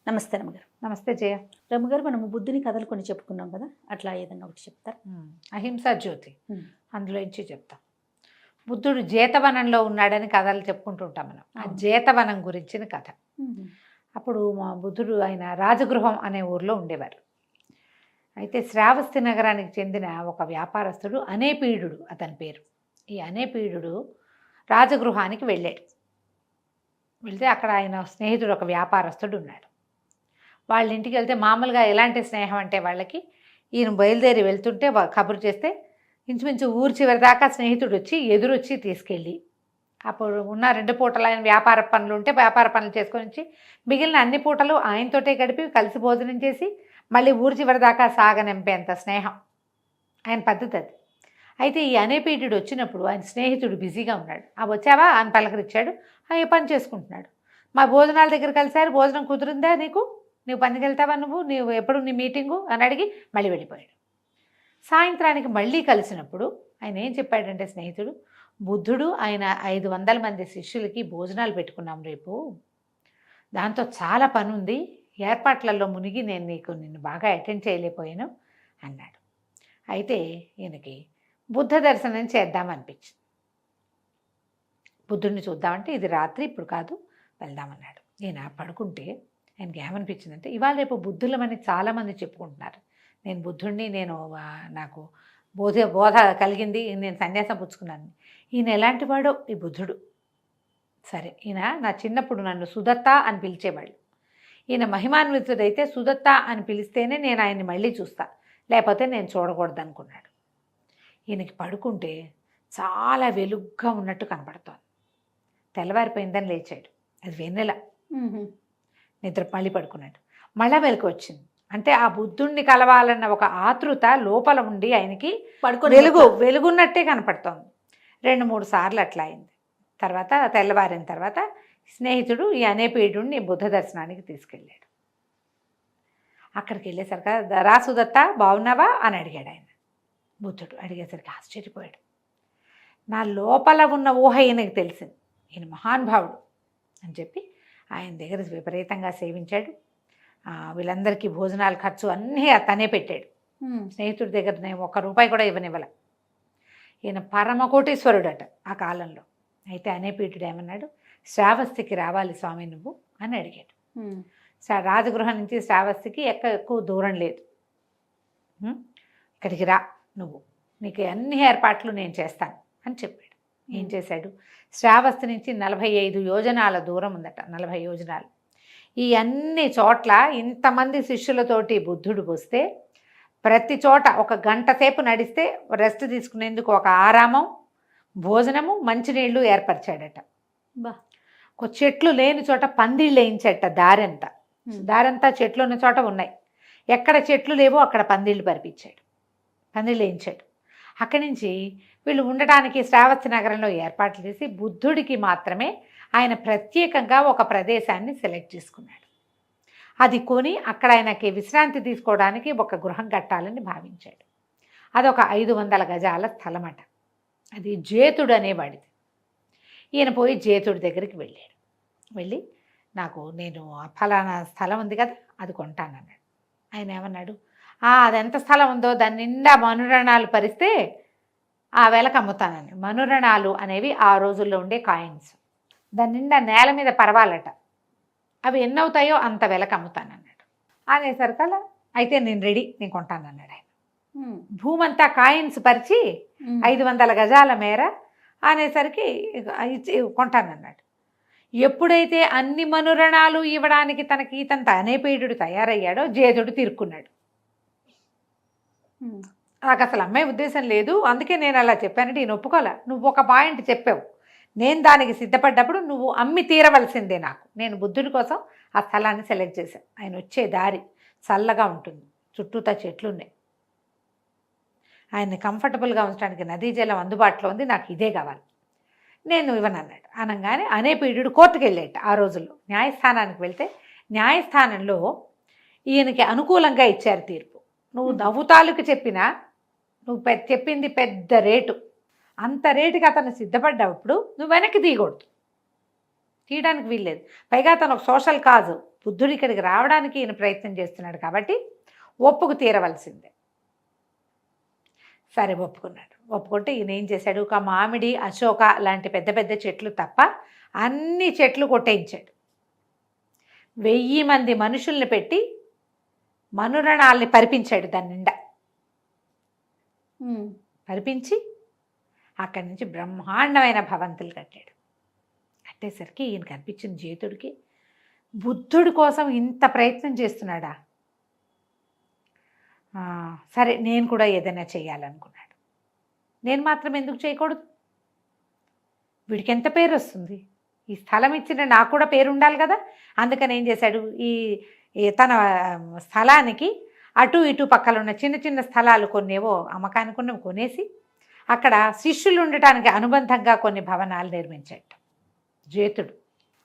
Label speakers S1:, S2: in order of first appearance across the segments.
S1: నమస్తే రమ్మగారు.
S2: నమస్తే జయ.
S1: రమ్మగారు, మనము బుద్ధుని కథలు కొన్ని చెప్పుకున్నాం కదా, అట్లా ఏదన్నా ఒకటి చెప్తారు?
S2: అహింసా జ్యోతి అందులో నుంచి చెప్తాం. బుద్ధుడు జేతవనంలో ఉన్నాడని కథలు చెప్పుకుంటుంటాం మనం. ఆ జేతవనం గురించిన కథ. అప్పుడు మా బుద్ధుడు ఆయన రాజగృహం అనే ఊర్లో ఉండేవారు. అయితే శ్రావస్తి నగరానికి చెందిన ఒక వ్యాపారస్తుడు అనేపీడుడు అతని పేరు. ఈ అనేపీడుడు రాజగృహానికి వెళ్ళాడు. వెళ్తే అక్కడ ఆయన స్నేహితుడు ఒక వ్యాపారస్తుడు ఉన్నాడు. వాళ్ళ ఇంటికి వెళ్తే మామూలుగా ఎలాంటి స్నేహం అంటే వాళ్ళకి, ఈయన బయలుదేరి వెళ్తుంటే కబురు చేస్తే ఇంచుమించు ఊరి చివరి దాకా స్నేహితుడు వచ్చి ఎదురొచ్చి తీసుకెళ్ళి, అప్పుడు ఉన్న 2 పూటలు ఆయన వ్యాపార పనులు ఉంటే వ్యాపార పనులు చేసుకొని వచ్చి మిగిలిన అన్ని పూటలు ఆయనతోటే గడిపి కలిసి భోజనం చేసి మళ్ళీ ఊరి చివరి దాకా సాగనింపేంత స్నేహం ఆయన పద్ధతి అది. అయితే ఈ అనేపీఠుడు వచ్చినప్పుడు ఆయన స్నేహితుడు బిజీగా ఉన్నాడు. వచ్చావా అని పలకరించాడు. ఏ పని చేసుకుంటున్నాడు. మా భోజనాల దగ్గర కలిసారు, భోజనం కుదిరిందా నువ్వు పనికి వెళ్తావా, నువ్వు ఎప్పుడు నీ మీటింగు అని అడిగి మళ్ళీ వెళ్ళిపోయాడు. సాయంత్రానికి మళ్ళీ కలిసినప్పుడు ఆయన ఏం చెప్పాడంటే స్నేహితుడు, బుద్ధుడు ఆయన 500 మంది శిష్యులకి భోజనాలు పెట్టుకున్నాం రేపు, దాంతో చాలా పని ఉంది, ఏర్పాట్లలో మునిగి నిన్ను బాగా అటెండ్ చేయలేకపోయాను అన్నాడు. అయితే ఈయనకి బుద్ధ దర్శనం చేద్దామనిపించింది. బుద్ధుడిని చూద్దామంటే ఇది రాత్రి, ఇప్పుడు కాదు, వెళ్దామన్నాడు. ఈయన పడుకుంటే ఆయనకి ఏమనిపించిందంటే, ఇవాళ రేపు బుద్ధులమని చాలామంది చెప్పుకుంటున్నారు. నేను బుద్ధుడిని, నాకు బోధ కలిగింది, నేను సన్యాసం పుచ్చుకున్నాను. ఈయన ఎలాంటి వాడో ఈ బుద్ధుడు. సరే, ఈయన నా చిన్నప్పుడు నన్ను సుదత్త అని పిలిచేవాళ్ళు. ఈయన మహిమాన్వితుడైతే సుదత్త అని పిలిస్తేనే నేను ఆయన్ని మళ్ళీ చూస్తా, లేకపోతే నేను చూడకూడదు అనుకున్నాడు. ఈయనకి పడుకుంటే చాలా వెలుగ్గా ఉన్నట్టు కనపడుతోంది. తెల్లవారిపోయిందని లేచాడు. అది వెన్నెల. నిద్ర మళ్ళీ పడుకున్నాడు. మళ్ళా వెలుగు వచ్చింది. అంటే ఆ బుద్ధుణ్ణి కలవాలన్న ఒక ఆతృత లోపల ఉండి ఆయనకి వెలుగున్నట్టే కనపడుతోంది. 2-3 సార్లు అట్లా అయింది. తర్వాత తెల్లవారిన తర్వాత స్నేహితుడు ఈ అనేపీడుని బుద్ధ దర్శనానికి తీసుకెళ్ళాడు. అక్కడికి వెళ్ళేసరికి రా సుదత్త, బాగున్నావా అని అడిగాడు ఆయన. బుద్ధుడు అడిగేసరికి ఆశ్చర్యపోయాడు. నా లోపల ఉన్న ఊహ ఈయనకి తెలిసింది, ఈయన మహానుభావుడు అని చెప్పి ఆయన దగ్గర విపరీతంగా సేవించాడు. వీళ్ళందరికీ భోజనాల ఖర్చు అన్నీ తనే పెట్టాడు. స్నేహితుడి దగ్గర ₹1 కూడా ఇవ్వనివ్వలే. ఈయన పరమకోటీశ్వరుడట ఆ కాలంలో. అయితే అనేపీఠుడు ఏమన్నాడు, శ్రావస్తికి రావాలి స్వామి నువ్వు అని అడిగాడు. రాజగృహం నుంచి శ్రావస్తికి ఎక్కువ దూరం లేదు, ఇక్కడికి రా నువ్వు, నీకు అన్ని ఏర్పాట్లు నేను చేస్తాను అని చెప్పాడు. ఏం చేశాడు, శ్రావస్తి నుంచి 45 యోజనాల దూరం ఉందట. 40 యోజనాలు. ఈ అన్ని చోట్ల ఇంతమంది శిష్యులతోటి బుద్ధుడు వస్తే ప్రతి చోట 1 గంట సేపు నడిస్తే రెస్ట్ తీసుకునేందుకు ఒక ఆరామం, భోజనము, మంచినీళ్ళు ఏర్పరిచాడట. ఒక చెట్లు లేని చోట పందిళ్ళు వేయించట. దారంతా చెట్లు ఉన్న చోట ఉన్నాయి, ఎక్కడ చెట్లు లేవో అక్కడ పందిళ్ళు వేయించాడు. అక్కడి నుంచి వీళ్ళు ఉండటానికి శ్రావస్తి నగరంలో ఏర్పాట్లు చేసి బుద్ధుడికి మాత్రమే ఆయన ప్రత్యేకంగా ఒక ప్రదేశాన్ని సెలెక్ట్ చేసుకున్నాడు. అది కొని అక్కడ ఆయనకి విశ్రాంతి తీసుకోవడానికి ఒక గృహం కట్టాలని భావించాడు. అదొక 500 గజాల స్థలం అట. అది జేతుడు అనేవాడిది. ఈయన పోయి జేతుడి దగ్గరికి వెళ్ళాడు. వెళ్ళి నేను ఫలానా స్థలం ఉంది కదా, అది కొంటానన్నాడు. ఆయన ఏమన్నాడు, అది ఎంత స్థలం ఉందో దాని నిండా మనురణాలు పరిస్తే ఆ వేలకు అమ్ముతానని. మనురణాలు అనేవి ఆ రోజుల్లో ఉండే కాయిన్స్. దాని నిండా నేల మీద పరవాలట. అవి ఎన్నవుతాయో అంత వెలకు అమ్ముతానన్నాడు. అనేసరికల్లా అయితే నేను రెడీ, నేను కొంటానన్నాడు ఆయన. భూమంతా కాయిన్స్ పరిచి 500 గజాల మేర అనేసరికి కొంటానన్నాడు. ఎప్పుడైతే అన్ని మనురణాలు ఇవ్వడానికి తనకి ఇతంత అనేపీడుడు తయారయ్యాడో జేతుడు తీరుకున్నాడు. నాకు అసలు అమ్మాయి ఉద్దేశం లేదు, అందుకే నేను అలా చెప్పానంటే ఈయన ఒప్పుకోలే. నువ్వు ఒక పాయింట్ చెప్పావు, నేను దానికి సిద్ధపడ్డప్పుడు నువ్వు అమ్మి తీరవలసిందే నాకు. నేను బుద్ధుడి కోసం ఆ స్థలాన్ని సెలెక్ట్ చేశాను. ఆయన వచ్చే దారి చల్లగా ఉంటుంది, చుట్టూతా చెట్లు ఉన్నాయి, ఆయన్ని కంఫర్టబుల్గా ఉంచడానికి నదీ జలం అందుబాటులో ఉంది, నాకు ఇదే కావాలి, నేను ఇవ్వనన్నాడు. అనగానే అనేపీడుడు కోర్టుకు వెళ్ళేట. ఆ రోజుల్లో న్యాయస్థానానికి వెళ్తే న్యాయస్థానంలో ఈయనకి అనుకూలంగా ఇచ్చారు తీర్పు. నువ్వు నవ్వుతాలకు చెప్పినా నువ్వు చెప్పింది పెద్ద రేటు, అంత రేటుకి అతను సిద్ధపడ్డప్పుడు నువ్వు వెనక్కి తీయకూడదు, తీయడానికి వీల్లేదు. పైగా అతను ఒక సోషల్ కాజు బుద్ధుడు ఇక్కడికి రావడానికి ఈయన ప్రయత్నం చేస్తున్నాడు కాబట్టి ఒప్పుకు తీరవలసిందే. సరే ఒప్పుకున్నాడు. ఒప్పుకుంటే ఈయన ఏం చేశాడు, ఒక మామిడి, అశోక లాంటి పెద్ద పెద్ద చెట్లు తప్ప అన్ని చెట్లు కొట్టేయించాడు. 1000 మంది మనుషుల్ని పెట్టి మనురణాల్ని పరిపించాడు దాని నిండా. పరిపించి అక్కడి నుంచి బ్రహ్మాండమైన భవంతులు కట్టాడు. కట్టేసరికి ఈయన కనిపించిన జేతుడికి బుద్ధుడి కోసం ఇంత ప్రయత్నం చేస్తున్నాడా, సరే నేను కూడా ఏదైనా చేయాలనుకున్నాడు. నేను మాత్రం ఎందుకు చేయకూడదు, వీడికి ఎంత పేరు వస్తుంది, ఈ స్థలం ఇచ్చిన నాకు కూడా పేరు ఉండాలి కదా. అందుకని ఏం చేశాడు, ఈ తన స్థలానికి అటు ఇటు పక్కన ఉన్న చిన్న చిన్న స్థలాలు కొన్నేవో అమ్మకానికి ఉన్నవి కొనేసి అక్కడ శిష్యులు ఉండటానికి అనుబంధంగా కొన్ని భవనాలు నిర్మించాడు జేతుడు.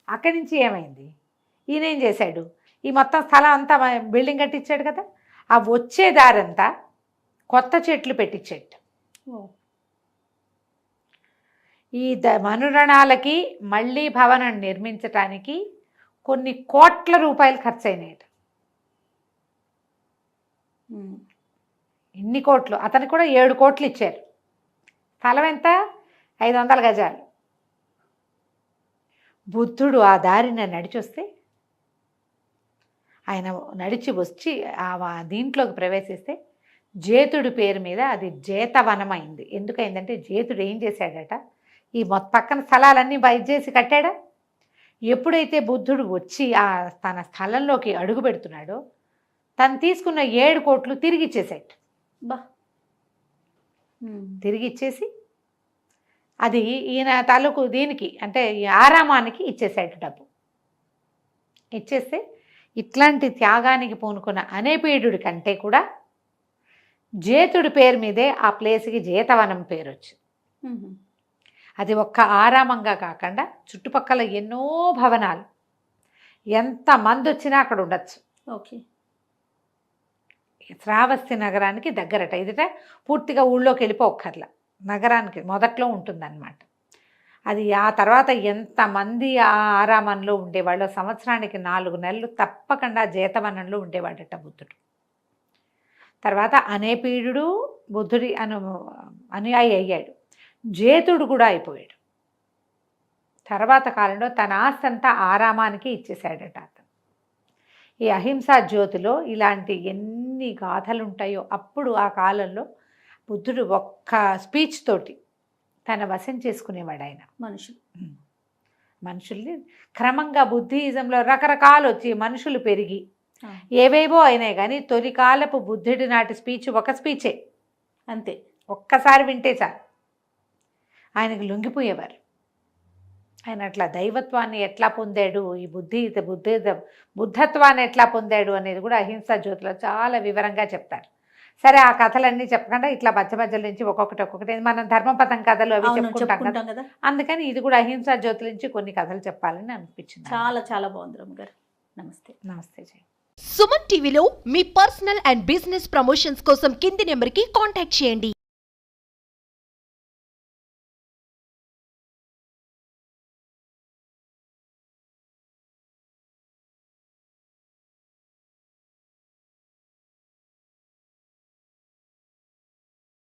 S2: అక్కడి నుంచి ఏమైంది, ఈయన ఏం చేశాడు, ఈ మొత్తం స్థలం అంతా బిల్డింగ్ కట్టించాడు కదా, ఆ వచ్చే దారంతా కొత్త చెట్లు పెట్టించాడు. ఈ మనురణాలకి మళ్ళీ భవనం నిర్మించటానికి కొన్ని కోట్ల రూపాయలు ఖర్చు అయినాయి. ఇన్ని కోట్లు, అతనికి కూడా 7 కోట్లు ఇచ్చారు. స్థలం ఎంత, 500 గజాలు. బుద్ధుడు ఆ దారిన నడిచొస్తే, ఆయన నడిచి వచ్చి దీంట్లోకి ప్రవేశిస్తే జేతుడి పేరు మీద అది జేతవనం అయింది. ఎందుకైందంటే జేతుడు ఏం చేశాడట, ఈ పక్కన స్థలాలన్నీ చేసి కట్టాడా. ఎప్పుడైతే బుద్ధుడు వచ్చి తన స్థలంలోకి అడుగు పెడుతున్నాడో తను తీసుకున్న 7 కోట్లు తిరిగి ఇచ్చేసాడు. తిరిగి ఇచ్చేసి అది ఈయన తాలూకు దీనికి అంటే ఈ ఆరామానికి ఇచ్చేసాడు డబ్బు. ఇచ్చేస్తే ఇట్లాంటి త్యాగానికి పూనుకున్న అనేపీడుడి కంటే కూడా జేతుడి పేరు మీదే ఆ ప్లేస్కి జేతవనం పేరు వచ్చింది. అది ఒక్క ఆరామంగా కాకుండా చుట్టుపక్కల ఎన్నో భవనాలు, ఎంతమంది వచ్చినా అక్కడ ఉండొచ్చు.
S1: ఓకే.
S2: శ్రావస్తి నగరానికి దగ్గరట. ఇదిట పూర్తిగా ఊళ్ళోకి వెళ్ళిపోక్కర్లా, నగరానికి మొదట్లో ఉంటుందన్నమాట. అది ఆ తర్వాత ఎంతమంది ఆ ఆరామంలో ఉండేవాళ్ళు, సంవత్సరానికి 4 నెలలు తప్పకుండా జేతవనంలో ఉండేవాడట బుద్ధుడు. తర్వాత అనేపీడు బుద్ధుడి అనుయాయి అయ్యాడు, జేతుడు కూడా అయిపోయాడు. తర్వాత కాలంలో తన ఆస్తి అంతా ఆరామానికి ఇచ్చేశాడట అతను. ఈ అహింసా జ్యోతిలో ఇలాంటి ఎన్ని గాథలు ఉంటాయో అప్పుడు ఆ కాలంలో బుద్ధుడు ఒక్క స్పీచ్ తోటి తన వశం చేసుకునేవాడు ఆయన మనుషుల్ని. క్రమంగా బుద్ధిజంలో రకరకాలు వచ్చి మనుషులు పెరిగి ఏవేవో అయినాయి, కానీ తొలి కాలపు బుద్ధుడి నాటి స్పీచ్ ఒక స్పీచే అంతే. ఒక్కసారి వింటే చాలు ఆయనకు లొంగిపోయేవారు. ఆయన అట్లా దైవత్వాన్ని ఎట్లా పొందాడు, ఈ బుద్ధత్వాన్ని ఎట్లా పొందాడు అనేది కూడా అహింసా జ్యోతిలో చాలా వివరంగా చెప్తారు. సరే, ఆ కథలన్నీ చెప్పకుండా ఇట్లా మధ్య నుంచి ఒక్కొక్కటి మనం ధర్మపథం కథలు అవి చెప్పుకుంటాం కదా, అందుకని ఇది కూడా అహింసా జ్యోతి నుంచి కొన్ని కథలు చెప్పాలని అనిపించింది.
S1: చాలా చాలా బాగుంది రమ్మ గారు. నమస్తే.
S2: నమస్తే జయ.
S3: సుమన్ టీవీలో మీ పర్సనల్ అండ్ బిజినెస్ ప్రమోషన్స్ కోసం కింది నెంబర్కి కాంటాక్ట్ చేయండి.